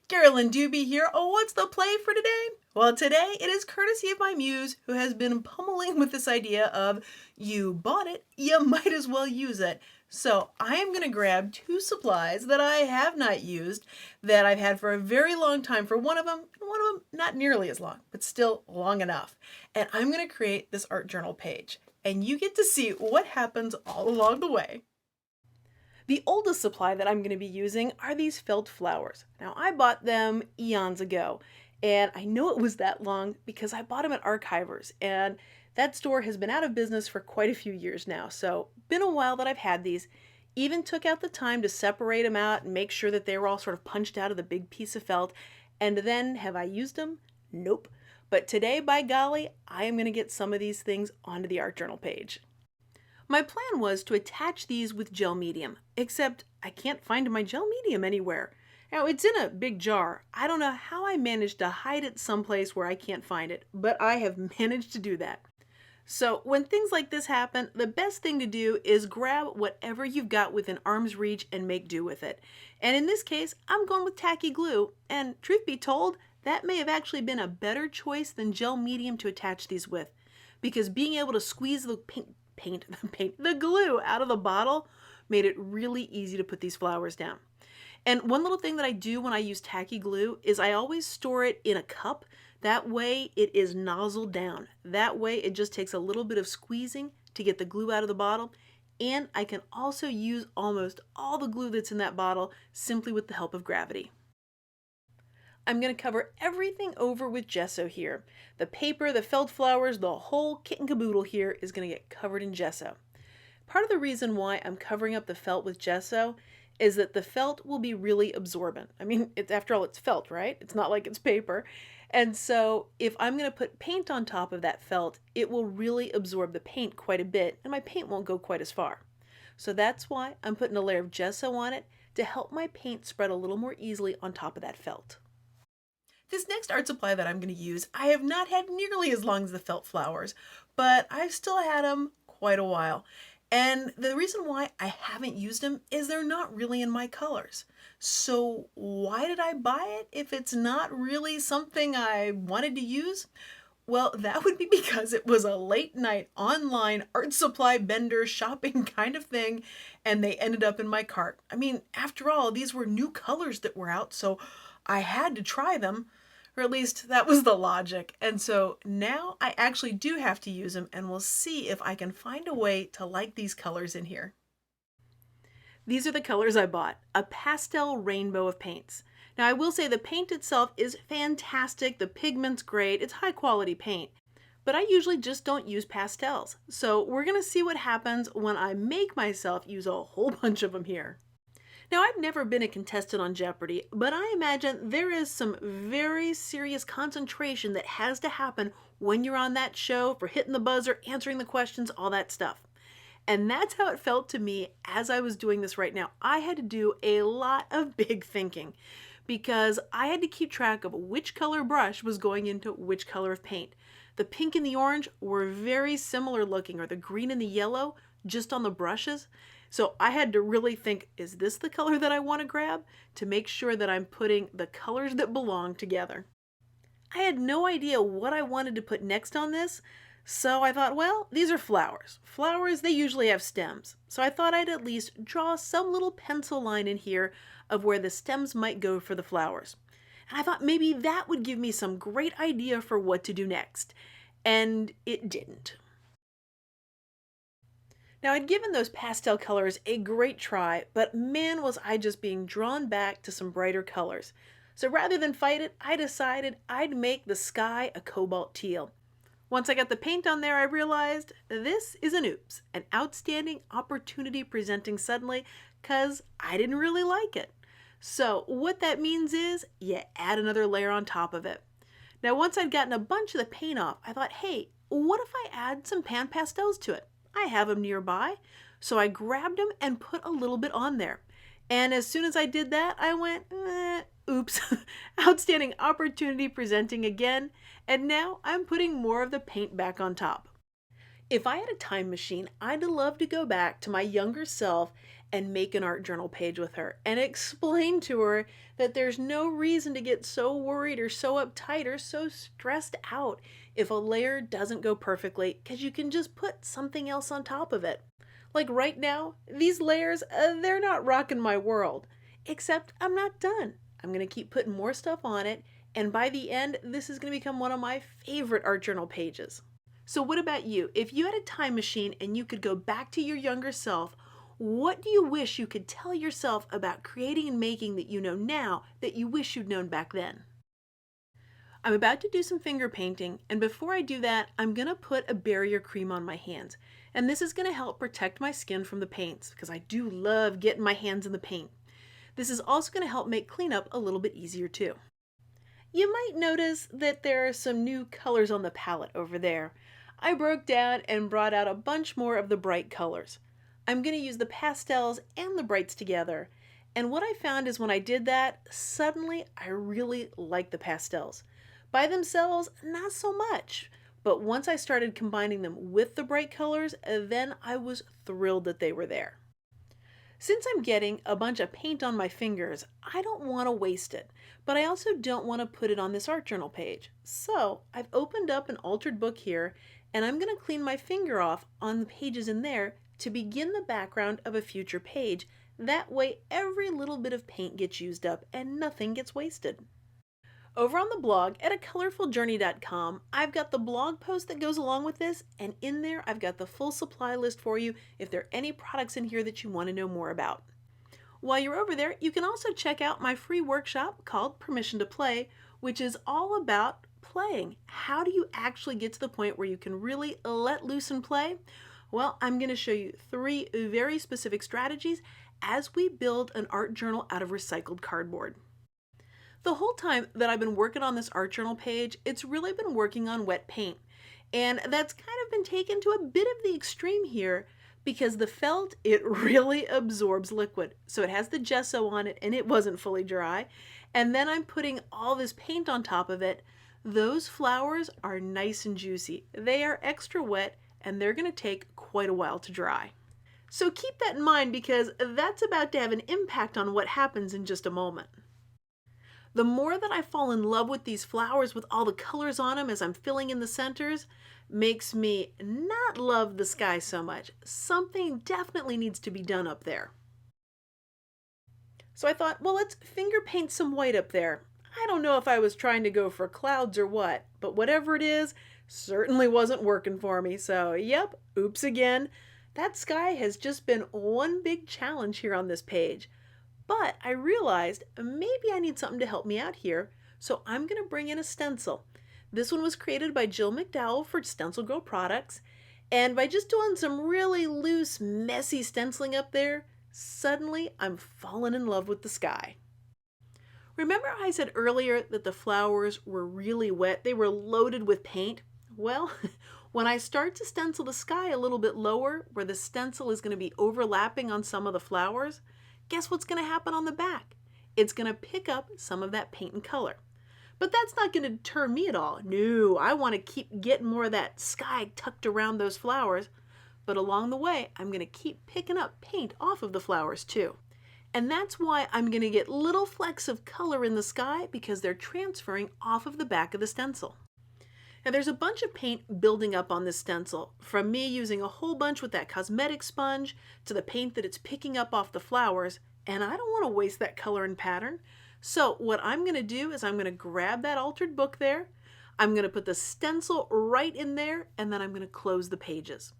Carolyn Dube here. Oh, what's the play for today? Well, today it is courtesy of my muse who has been pummeling with this idea of you bought it, you might as well use it. So I am going to grab two supplies that I have not used that I've had for a very long time for one of them not nearly as long, but still long enough. And I'm going to create this art journal page. And you get to see what happens all along the way. The oldest supply that I'm going to be using are these felt flowers. Now, I bought them eons ago, and I know it was that long because I bought them at Archivers, and that store has been out of business for quite a few years now, so been a while that I've had these. Even took out the time to separate them out and make sure that they were all sort of punched out of the big piece of felt, and then have I used them? Nope. But today, by golly, I am going to get some of these things onto the art journal page. My plan was to attach these with gel medium, except I can't find my gel medium anywhere. Now, it's in a big jar. I don't know how I managed to hide it someplace where I can't find it, but I have managed to do that. So when things like this happen, the best thing to do is grab whatever you've got within arm's reach and make do with it. And in this case, I'm going with tacky glue, and truth be told, that may have actually been a better choice than gel medium to attach these with, because being able to squeeze the the glue out of the bottle made it really easy to put these flowers down. And one little thing that I do when I use tacky glue is I always store it in a cup. That way it is nozzled down. That way it just takes a little bit of squeezing to get the glue out of the bottle. And I can also use almost all the glue that's in that bottle simply with the help of gravity. I'm going to cover everything over with gesso here. The paper, the felt flowers, the whole kit and caboodle here is going to get covered in gesso. Part of the reason why I'm covering up the felt with gesso is that the felt will be really absorbent. I mean, after all, it's felt, right? It's not like it's paper. And so if I'm going to put paint on top of that felt, it will really absorb the paint quite a bit, and my paint won't go quite as far. So that's why I'm putting a layer of gesso on it to help my paint spread a little more easily on top of that felt. This next art supply that I'm going to use, I have not had nearly as long as the felt flowers, but I've still had them quite a while. And the reason why I haven't used them is they're not really in my colors. So why did I buy it if it's not really something I wanted to use? Well, that would be because it was a late night online art supply vendor shopping kind of thing, and they ended up in my cart. I mean, after all, these were new colors that were out, so I had to try them, or at least that was the logic. And so now I actually do have to use them, and we'll see if I can find a way to like these colors in here. These are the colors I bought, a pastel rainbow of paints. Now I will say the paint itself is fantastic, the pigment's great, it's high quality paint. But I usually just don't use pastels. So we're gonna see what happens when I make myself use a whole bunch of them here. Now, I've never been a contestant on Jeopardy, but I imagine there is some very serious concentration that has to happen when you're on that show for hitting the buzzer, answering the questions, all that stuff. And that's how it felt to me as I was doing this right now. I had to do a lot of big thinking because I had to keep track of which color brush was going into which color of paint. The pink and the orange were very similar looking, or the green and the yellow just on the brushes. So I had to really think, is this the color that I want to grab, to make sure that I'm putting the colors that belong together. I had no idea what I wanted to put next on this, so I thought, well, these are flowers. Flowers, they usually have stems. So I thought I'd at least draw some little pencil line in here of where the stems might go for the flowers. And I thought maybe that would give me some great idea for what to do next. And it didn't. Now, I'd given those pastel colors a great try, but man, was I just being drawn back to some brighter colors. So rather than fight it, I decided I'd make the sky a cobalt teal. Once I got the paint on there, I realized this is an oops, an outstanding opportunity presenting suddenly, because I didn't really like it. So what that means is you add another layer on top of it. Now, once I'd gotten a bunch of the paint off, I thought, hey, what if I add some pan pastels to it? I have them nearby, so I grabbed them and put a little bit on there. And as soon as I did that, I went, oops, outstanding opportunity presenting again, and now I'm putting more of the paint back on top. If I had a time machine, I'd love to go back to my younger self and make an art journal page with her and explain to her that there's no reason to get so worried or so uptight or so stressed out if a layer doesn't go perfectly, because you can just put something else on top of it. Like right now, these layers, they're not rocking my world. Except I'm not done. I'm going to keep putting more stuff on it, and by the end, this is going to become one of my favorite art journal pages. So what about you? If you had a time machine and you could go back to your younger self, what do you wish you could tell yourself about creating and making that you know now that you wish you'd known back then? I'm about to do some finger painting, and before I do that, I'm going to put a barrier cream on my hands. And this is going to help protect my skin from the paints, because I do love getting my hands in the paint. This is also going to help make cleanup a little bit easier too. You might notice that there are some new colors on the palette over there. I broke down and brought out a bunch more of the bright colors. I'm going to use the pastels and the brights together. And what I found is when I did that, suddenly I really like the pastels. By themselves, not so much. But once I started combining them with the bright colors, then I was thrilled that they were there. Since I'm getting a bunch of paint on my fingers, I don't want to waste it, but I also don't want to put it on this art journal page. So I've opened up an altered book here, and I'm going to clean my finger off on the pages in there to begin the background of a future page. That way every little bit of paint gets used up and nothing gets wasted. Over on the blog at acolorfuljourney.com, I've got the blog post that goes along with this, and in there I've got the full supply list for you if there are any products in here that you want to know more about. While you're over there, you can also check out my free workshop called Permission to Play, which is all about playing. How do you actually get to the point where you can really let loose and play? Well, I'm going to show you 3 very specific strategies as we build an art journal out of recycled cardboard. The whole time that I've been working on this art journal page, it's really been working on wet paint. And that's kind of been taken to a bit of the extreme here because the felt, it really absorbs liquid. So it has the gesso on it and it wasn't fully dry. And then I'm putting all this paint on top of it. Those flowers are nice and juicy. They are extra wet and they're going to take quite a while to dry. So keep that in mind because that's about to have an impact on what happens in just a moment. The more that I fall in love with these flowers with all the colors on them as I'm filling in the centers, makes me not love the sky so much. Something definitely needs to be done up there. So I thought, well, let's finger paint some white up there. I don't know if I was trying to go for clouds or what, but whatever it is, certainly wasn't working for me. So yep, oops again. That sky has just been one big challenge here on this page. But I realized maybe I need something to help me out here, so I'm going to bring in a stencil. This one was created by Jill McDowell for StencilGirl Products, and by just doing some really loose, messy stenciling up there, suddenly I'm falling in love with the sky. Remember I said earlier that the flowers were really wet, they were loaded with paint? Well, when I start to stencil the sky a little bit lower, where the stencil is going to be overlapping on some of the flowers, guess what's going to happen on the back? It's going to pick up some of that paint and color. But that's not going to deter me at all. No, I want to keep getting more of that sky tucked around those flowers. But along the way, I'm going to keep picking up paint off of the flowers too. And that's why I'm going to get little flecks of color in the sky because they're transferring off of the back of the stencil. Now there's a bunch of paint building up on this stencil, from me using a whole bunch with that cosmetic sponge to the paint that it's picking up off the flowers, and I don't want to waste that color and pattern. So what I'm going to do is I'm going to grab that altered book there, I'm going to put the stencil right in there, and then I'm going to close the pages.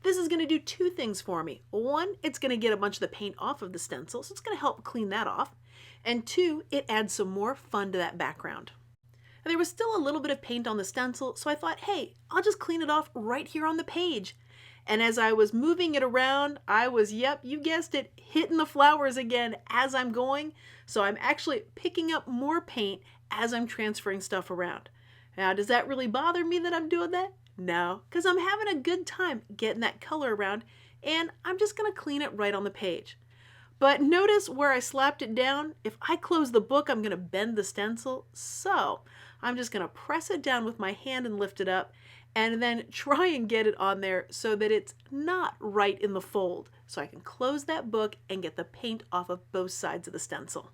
This is going to do 2 things for me. 1, it's going to get a bunch of the paint off of the stencil, so it's going to help clean that off. And 2, it adds some more fun to that background. And there was still a little bit of paint on the stencil, so I thought, hey, I'll just clean it off right here on the page. And as I was moving it around, I was, yep, you guessed it, hitting the flowers again as I'm going. So I'm actually picking up more paint as I'm transferring stuff around. Now, does that really bother me that I'm doing that? No, because I'm having a good time getting that color around, and I'm just going to clean it right on the page. But notice where I slapped it down. If I close the book, I'm going to bend the stencil. So I'm just going to press it down with my hand and lift it up. and then try and get it on there so that it's not right in the fold, so I can close that book and get the paint off of both sides of the stencil.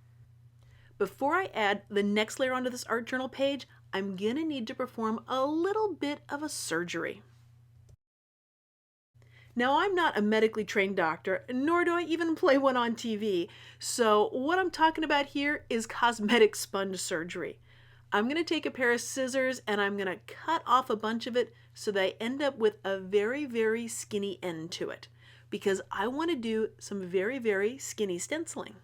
Before I add the next layer onto this art journal page, I'm gonna need to perform a little bit of a surgery. Now, I'm not a medically trained doctor, nor do I even play one on TV, so what I'm talking about here is cosmetic sponge surgery. I'm going to take a pair of scissors and I'm going to cut off a bunch of it so that I end up with a very, very skinny end to it, because I want to do some very, very skinny stenciling.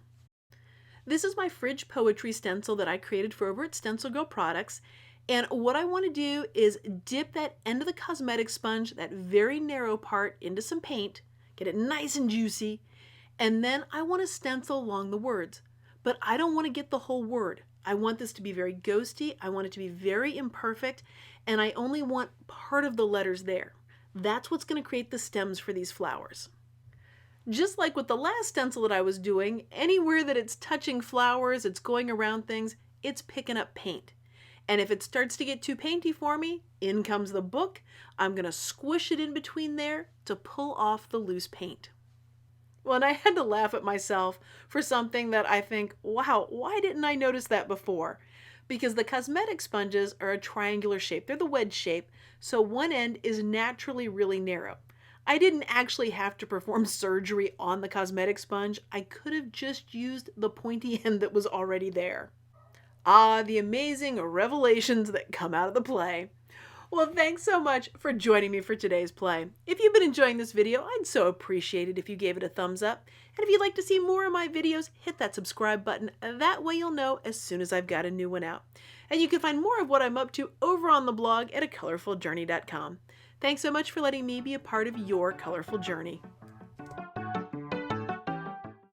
This is my fridge poetry stencil that I created for over at StencilGirl Products. And what I want to do is dip that end of the cosmetic sponge, that very narrow part, into some paint, get it nice and juicy, and then I want to stencil along the words. But I don't want to get the whole word. I want this to be very ghosty, I want it to be very imperfect, and I only want part of the letters there. That's what's going to create the stems for these flowers. Just like with the last stencil that I was doing, anywhere that it's touching flowers, it's going around things, it's picking up paint. And if it starts to get too painty for me, in comes the book. I'm going to squish it in between there to pull off the loose paint. Well, and I had to laugh at myself for something that I think, wow, why didn't I notice that before? Because the cosmetic sponges are a triangular shape. They're the wedge shape, so one end is naturally really narrow. I didn't actually have to perform surgery on the cosmetic sponge. I could have just used the pointy end that was already there. Ah, the amazing revelations that come out of the play. Well, thanks so much for joining me for today's play. If you've been enjoying this video, I'd so appreciate it if you gave it a thumbs up. And if you'd like to see more of my videos, hit that subscribe button. That way you'll know as soon as I've got a new one out. And you can find more of what I'm up to over on the blog at acolorfuljourney.com. Thanks so much for letting me be a part of your colorful journey.